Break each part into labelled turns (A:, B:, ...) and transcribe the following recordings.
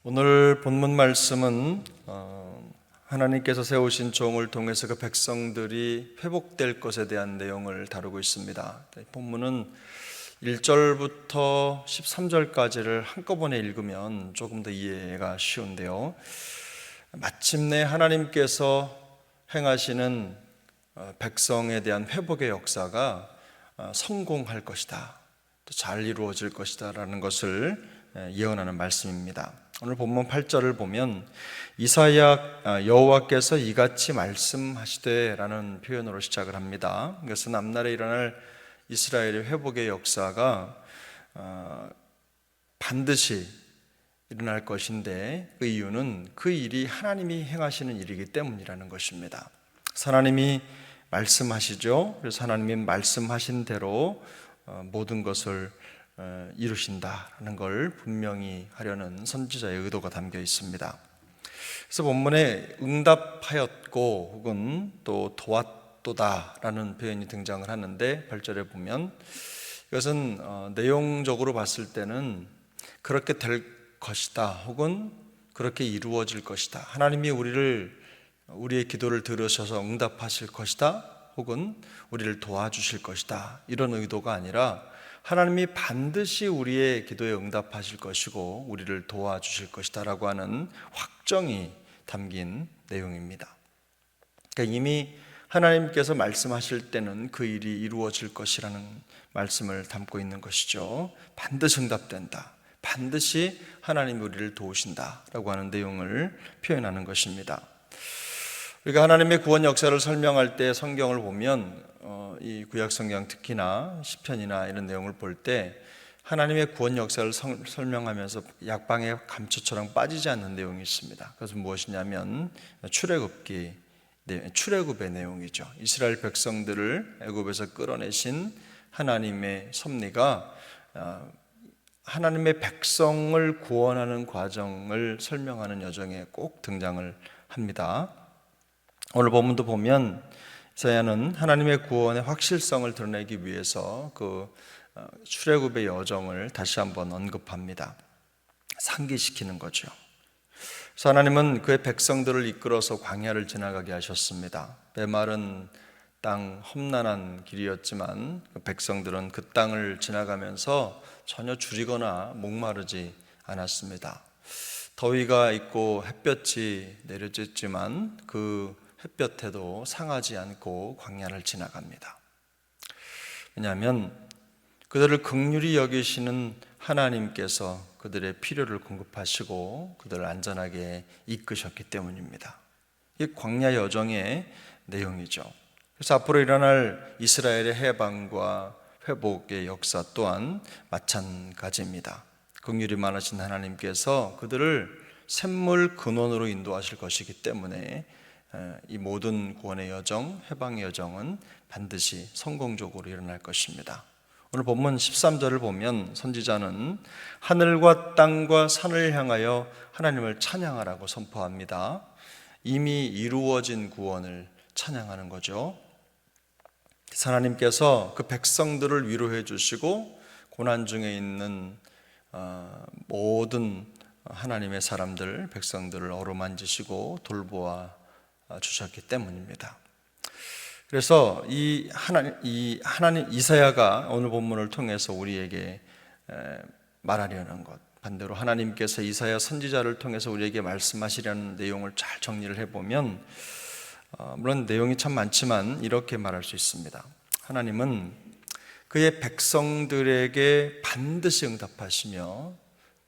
A: 오늘 본문 말씀은 하나님께서 세우신 종을 통해서 그 백성들이 회복될 것에 대한 내용을 다루고 있습니다. 본문은 1절부터 13절까지를 한꺼번에 읽으면 조금 더 이해가 쉬운데요. 마침내 하나님께서 행하시는 백성에 대한 회복의 역사가 성공할 것이다, 또 잘 이루어질 것이다 라는 것을 예언하는 말씀입니다. 오늘 본문 8절을 보면 이사야 여호와께서 이같이 말씀하시되 라는 표현으로 시작을 합니다. 이것은 앞날에 일어날 이스라엘의 회복의 역사가 반드시 일어날 것인데, 그 이유는 그 일이 하나님이 행하시는 일이기 때문이라는 것입니다. 하나님이 말씀하시죠. 그래서 하나님이 말씀하신 대로 모든 것을 이루신다라는 걸 분명히 하려는 선지자의 의도가 담겨 있습니다. 그래서 본문에 응답하였고 혹은 또 도왔도다라는 표현이 등장을 하는데, 8절에 보면 이것은 내용적으로 봤을 때는 그렇게 될 것이다 혹은 그렇게 이루어질 것이다, 하나님이 우리의 기도를 들으셔서 응답하실 것이다 혹은 우리를 도와주실 것이다, 이런 의도가 아니라 하나님이 반드시 우리의 기도에 응답하실 것이고 우리를 도와주실 것이다 라고 하는 확정이 담긴 내용입니다. 그러니까 이미 하나님께서 말씀하실 때는 그 일이 이루어질 것이라는 말씀을 담고 있는 것이죠. 반드시 응답된다, 반드시 하나님이 우리를 도우신다 라고 하는 내용을 표현하는 것입니다. 우리가 하나님의 구원 역사를 설명할 때 성경을 보면 이 구약 성경, 특히나 시편이나 이런 내용을 볼 때 하나님의 구원 역사를 설명하면서 약방의 감초처럼 빠지지 않는 내용이 있습니다. 그것은 무엇이냐면 출애굽의 내용이죠. 이스라엘 백성들을 애굽에서 끌어내신 하나님의 섭리가 하나님의 백성을 구원하는 과정을 설명하는 여정에 꼭 등장을 합니다. 오늘 본문도 보면 이사야는 하나님의 구원의 확실성을 드러내기 위해서 그 출애굽의 여정을 다시 한번 언급합니다. 상기시키는 거죠. 그래서 하나님은 그의 백성들을 이끌어서 광야를 지나가게 하셨습니다. 메마른 땅, 험난한 길이었지만 그 백성들은 그 땅을 지나가면서 전혀 줄이거나 목마르지 않았습니다. 더위가 있고 햇볕이 내려졌지만 그 햇볕에도 상하지 않고 광야를 지나갑니다. 왜냐하면 그들을 긍휼히 여기시는 하나님께서 그들의 필요를 공급하시고 그들을 안전하게 이끄셨기 때문입니다. 이 광야 여정의 내용이죠. 그래서 앞으로 일어날 이스라엘의 해방과 회복의 역사 또한 마찬가지입니다. 긍휼이 많으신 하나님께서 그들을 샘물 근원으로 인도하실 것이기 때문에 이 모든 구원의 여정, 해방의 여정은 반드시 성공적으로 일어날 것입니다. 오늘 본문 13절을 보면 선지자는 하늘과 땅과 산을 향하여 하나님을 찬양하라고 선포합니다. 이미 이루어진 구원을 찬양하는 거죠. 하나님께서 그 백성들을 위로해 주시고 고난 중에 있는 모든 하나님의 사람들, 백성들을 어루만지시고 돌보아 주셨기 때문입니다. 그래서 이 하나님 이사야가 오늘 본문을 통해서 우리에게 말하려는 것, 반대로 하나님께서 이사야 선지자를 통해서 우리에게 말씀하시려는 내용을 잘 정리를 해보면 물론 내용이 참 많지만 이렇게 말할 수 있습니다. 하나님은 그의 백성들에게 반드시 응답하시며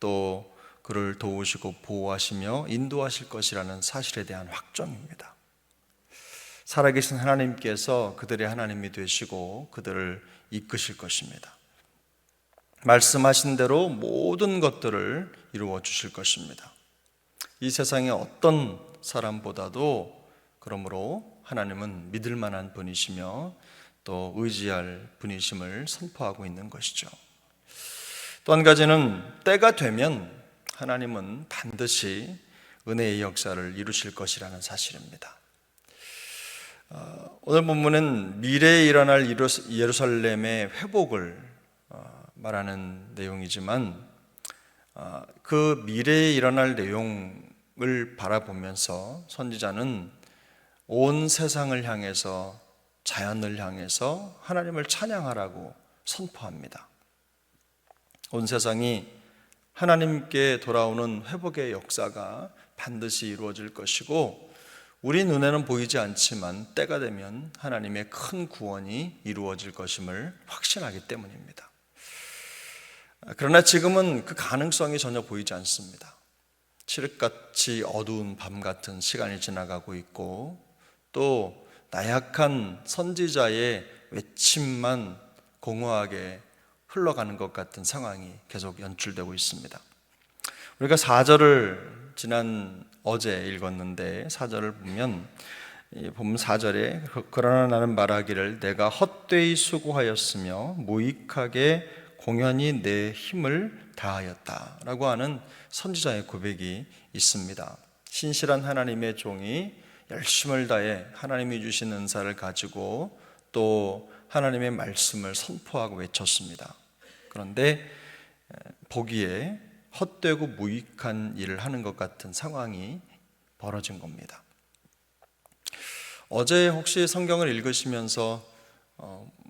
A: 또 그를 도우시고 보호하시며 인도하실 것이라는 사실에 대한 확정입니다. 살아계신 하나님께서 그들의 하나님이 되시고 그들을 이끄실 것입니다. 말씀하신 대로 모든 것들을 이루어 주실 것입니다. 이 세상의 어떤 사람보다도 그러므로 하나님은 믿을 만한 분이시며 또 의지할 분이심을 선포하고 있는 것이죠. 또 한 가지는 때가 되면 하나님은 반드시 은혜의 역사를 이루실 것이라는 사실입니다. 오늘 본문은 미래에 일어날 예루살렘의 회복을 말하는 내용이지만 그 미래에 일어날 내용을 바라보면서 선지자는 온 세상을 향해서, 자연을 향해서 하나님을 찬양하라고 선포합니다. 온 세상이 하나님께 돌아오는 회복의 역사가 반드시 이루어질 것이고, 우리 눈에는 보이지 않지만 때가 되면 하나님의 큰 구원이 이루어질 것임을 확신하기 때문입니다. 그러나 지금은 그 가능성이 전혀 보이지 않습니다. 칠흑같이 어두운 밤 같은 시간이 지나가고 있고, 또 나약한 선지자의 외침만 공허하게 흘러가는 것 같은 상황이 계속 연출되고 있습니다. 우리가 4절을 어제 읽었는데 4절을 보면 4절에 그러나 나는 말하기를 내가 헛되이 수고하였으며 무익하게 공연히 내 힘을 다하였다 라고 하는 선지자의 고백이 있습니다. 신실한 하나님의 종이 열심을 다해 하나님이 주신 은사를 가지고 또 하나님의 말씀을 선포하고 외쳤습니다. 그런데 보기에 헛되고 무익한 일을 하는 것 같은 상황이 벌어진 겁니다. 어제 혹시 성경을 읽으시면서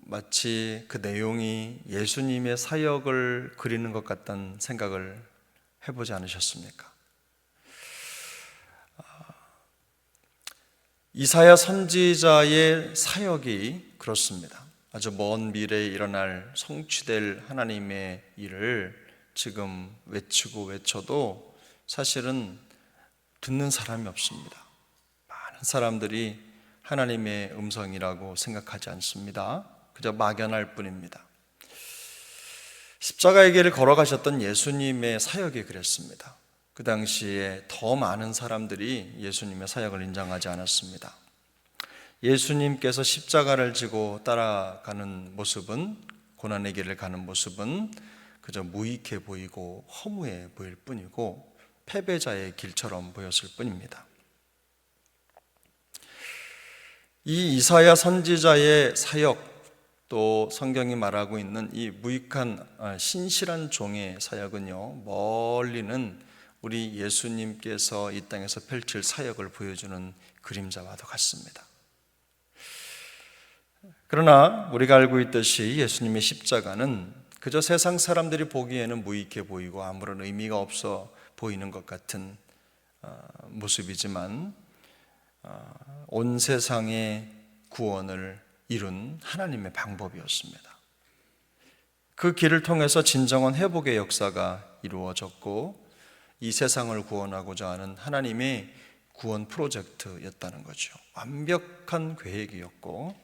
A: 마치 그 내용이 예수님의 사역을 그리는 것 같다는 생각을 해보지 않으셨습니까? 이사야 선지자의 사역이 그렇습니다. 아주 먼 미래에 일어날 성취될 하나님의 일을 지금 외쳐도 사실은 듣는 사람이 없습니다. 많은 사람들이 하나님의 음성이라고 생각하지 않습니다. 그저 막연할 뿐입니다. 십자가의 길을 걸어가셨던 예수님의 사역이 그랬습니다. 그 당시에 더 많은 사람들이 예수님의 사역을 인정하지 않았습니다. 예수님께서 십자가를 지고 따라가는 모습은, 고난의 길을 가는 모습은 그저 무익해 보이고 허무해 보일 뿐이고 패배자의 길처럼 보였을 뿐입니다. 이 이사야 선지자의 사역, 또 성경이 말하고 있는 이 무익한 신실한 종의 사역은요, 멀리는 우리 예수님께서 이 땅에서 펼칠 사역을 보여주는 그림자와도 같습니다. 그러나 우리가 알고 있듯이 예수님의 십자가는 그저 세상 사람들이 보기에는 무익해 보이고 아무런 의미가 없어 보이는 것 같은 모습이지만 온 세상의 구원을 이룬 하나님의 방법이었습니다. 그 길을 통해서 진정한 회복의 역사가 이루어졌고 이 세상을 구원하고자 하는 하나님의 구원 프로젝트였다는 거죠. 완벽한 계획이었고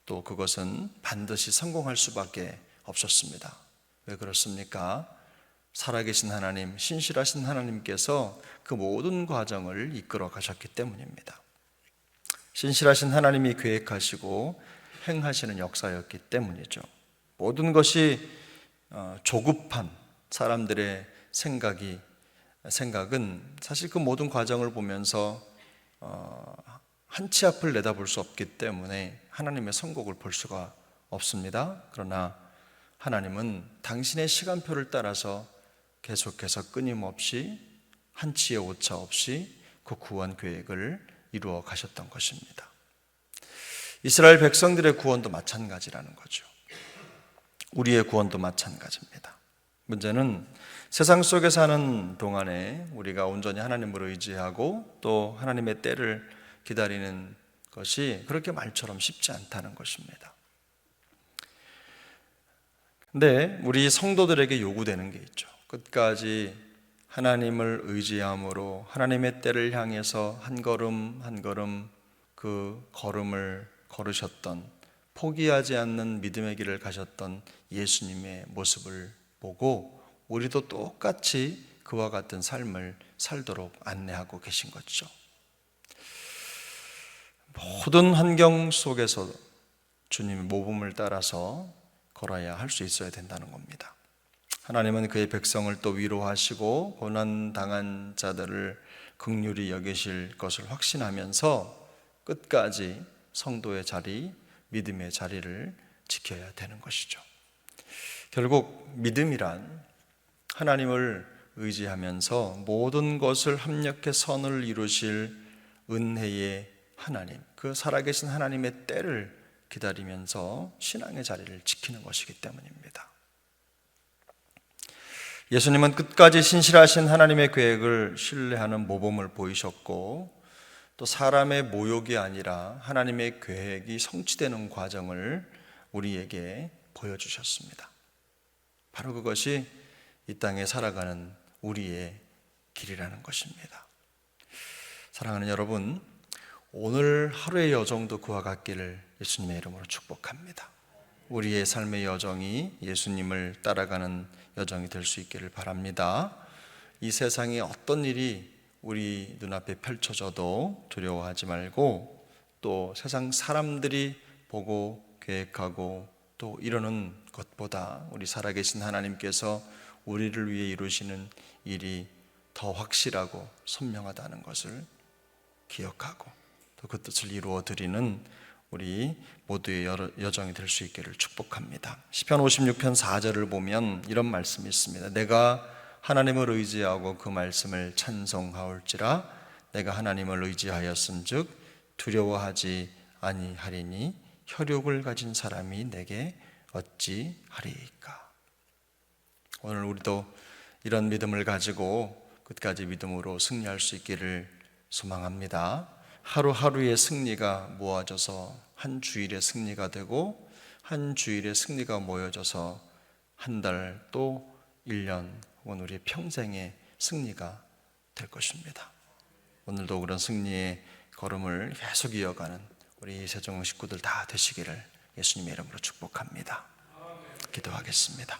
A: 또 그것은 반드시 성공할 수밖에 없었습니다. 왜 그렇습니까? 살아계신 하나님, 신실하신 하나님께서 그 모든 과정을 이끌어 가셨기 때문입니다. 신실하신 하나님이 계획하시고 행하시는 역사였기 때문이죠. 모든 것이 조급한 사람들의 생각은 사실 그 모든 과정을 보면서 한 치 앞을 내다볼 수 없기 때문에 하나님의 선곡을 볼 수가 없습니다. 그러나 하나님은 당신의 시간표를 따라서 계속해서 끊임없이 한 치의 오차 없이 그 구원 계획을 이루어 가셨던 것입니다. 이스라엘 백성들의 구원도 마찬가지라는 거죠. 우리의 구원도 마찬가지입니다. 문제는 세상 속에 사는 동안에 우리가 온전히 하나님을 의지하고 또 하나님의 때를 기다리는 것이 그렇게 말처럼 쉽지 않다는 것입니다. 근데 우리 성도들에게 요구되는 게 있죠. 끝까지 하나님을 의지함으로 하나님의 때를 향해서 한 걸음 한 걸음 그 걸음을 걸으셨던, 포기하지 않는 믿음의 길을 가셨던 예수님의 모습을 보고 우리도 똑같이 그와 같은 삶을 살도록 안내하고 계신 거죠. 모든 환경 속에서 주님의 모범을 따라서 걸어야 할 수 있어야 된다는 겁니다. 하나님은 그의 백성을 또 위로하시고 고난당한 자들을 긍휼히 여기실 것을 확신하면서 끝까지 성도의 자리, 믿음의 자리를 지켜야 되는 것이죠. 결국 믿음이란 하나님을 의지하면서 모든 것을 합력해 선을 이루실 은혜의 하나님, 그 살아계신 하나님의 때를 기다리면서 신앙의 자리를 지키는 것이기 때문입니다. 예수님은 끝까지 신실하신 하나님의 계획을 신뢰하는 모범을 보이셨고, 또 사람의 모욕이 아니라 하나님의 계획이 성취되는 과정을 우리에게 보여주셨습니다. 바로 그것이 이 땅에 살아가는 우리의 길이라는 것입니다. 사랑하는 여러분, 오늘 하루의 여정도 그와 같기를 예수님의 이름으로 축복합니다. 우리의 삶의 여정이 예수님을 따라가는 여정이 될 수 있기를 바랍니다. 이 세상에 어떤 일이 우리 눈앞에 펼쳐져도 두려워하지 말고, 또 세상 사람들이 보고 계획하고 또 이러는 것보다 우리 살아계신 하나님께서 우리를 위해 이루시는 일이 더 확실하고 선명하다는 것을 기억하고, 또 그 뜻을 이루어 드리는 우리 모두의 여정이 될 수 있기를 축복합니다. 시편 56편 4절을 보면 이런 말씀이 있습니다. 내가 하나님을 의지하고 그 말씀을 찬송하올지라. 내가 하나님을 의지하였음즉 두려워하지 아니하리니 혈육을 가진 사람이 내게 어찌 하리이까. 오늘 우리도 이런 믿음을 가지고 끝까지 믿음으로 승리할 수 있기를 소망합니다. 하루하루의 승리가 모아져서 한 주일의 승리가 되고, 한 주일의 승리가 모여져서 한 달, 또 1년 혹은 우리의 평생의 승리가 될 것입니다. 오늘도 그런 승리의 걸음을 계속 이어가는 우리 세종 식구들 다 되시기를 예수님의 이름으로 축복합니다. 기도하겠습니다.